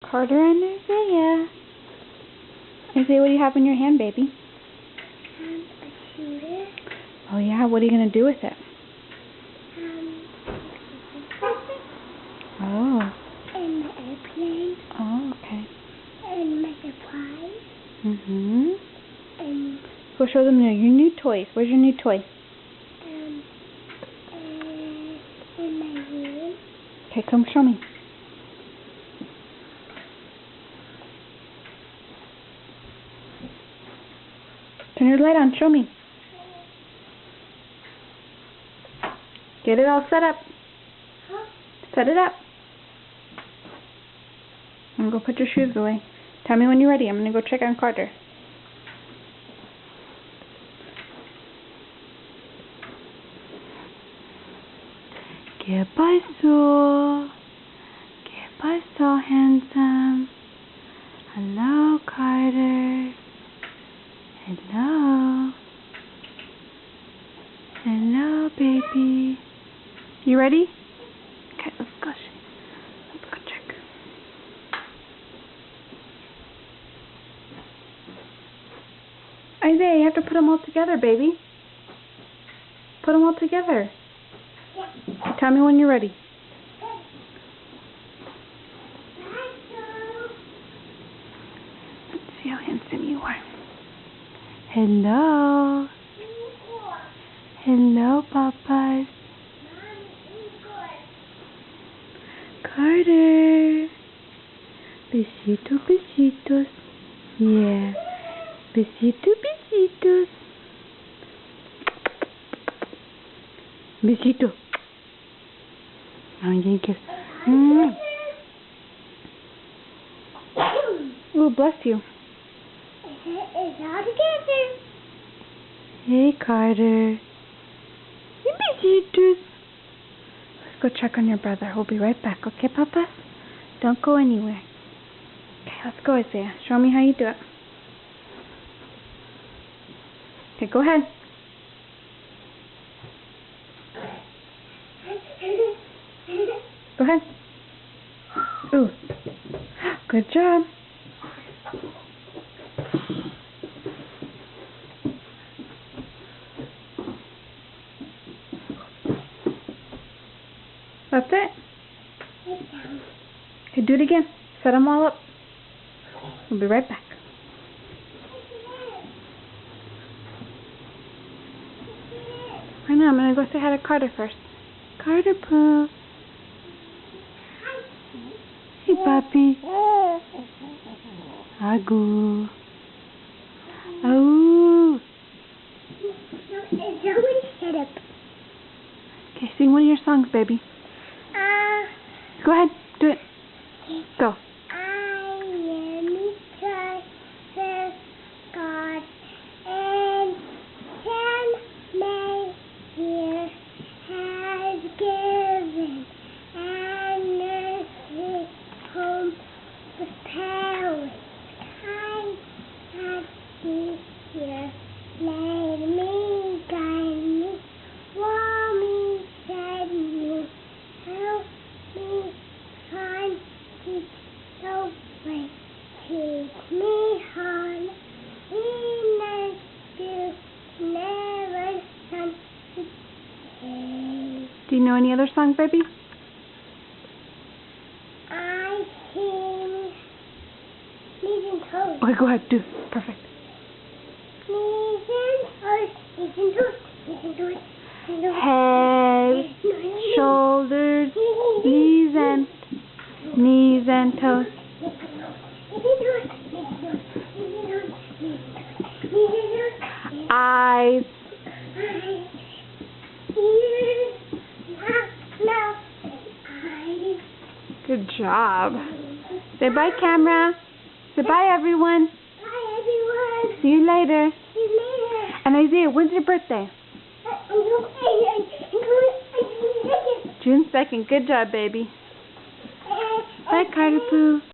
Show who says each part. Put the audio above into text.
Speaker 1: Carter and Isaiah. Isaiah, what do you have in your hand, baby?
Speaker 2: A shooter.
Speaker 1: Oh yeah, what are you going to do with it? Oh.
Speaker 2: And the airplane.
Speaker 1: Oh, okay.
Speaker 2: And my supplies. And
Speaker 1: Go show them your new toys. Where's your new toy?
Speaker 2: in my room.
Speaker 1: Okay, come show me. Turn your light on. Show me. Get it all set up.
Speaker 2: Huh?
Speaker 1: Set it up. I'm going to go put your shoes away. Tell me when you're ready. I'm going to go check on Carter. ¿Qué pasó? ¿Qué pasó, handsome? Hello, Carter. Hello. Hello, baby. You ready? Okay, let's go. Let's go check. Isaiah, you have to put them all together, baby. Put them all together.
Speaker 2: Yeah.
Speaker 1: Tell me when you're ready. Let's see how handsome you are. Hello. Hello, papas. Carter. Besito, besitos. Yeah. Besito, besitos. Besito. I'm going to kiss. Oh, bless you.
Speaker 2: It's all together.
Speaker 1: Hey, Carter. Hey, besitos. Let's go check on your brother. We'll be right back, okay, Papa? Don't go anywhere. Okay, let's go, Isaiah. Show me how you do it. Okay, go ahead. Go ahead. Ooh. Good job. That's it. Okay, do it again. Set them all up. We'll be right back. I know, I'm going to go say hi to Carter first. Carter Poo. Hey, puppy. Agoo. Oh.
Speaker 2: It's already set up.
Speaker 1: Okay, sing one of your songs, baby. Go ahead, do it. Go.
Speaker 2: I am Jesus, God, and Him may here has given, and his home with power. Time has he here, let me guide me, warm me, set me, help me find the way. Take me home, in the never sun today.
Speaker 1: Do you know any other song, baby?
Speaker 2: I sing Knees and Toes.
Speaker 1: Okay, go ahead, do it. Perfect.
Speaker 2: Knees and toes, knees and toes, knees and toes, knees and toes.
Speaker 1: Head, shoulders, knees and toes. Eyes. Good job. Say bye, camera. Say bye, everyone.
Speaker 2: Bye, everyone.
Speaker 1: See you later.
Speaker 2: See you later.
Speaker 1: And Isaiah, when's your birthday? June 2nd. Good job, baby. Bye, Carter Poo.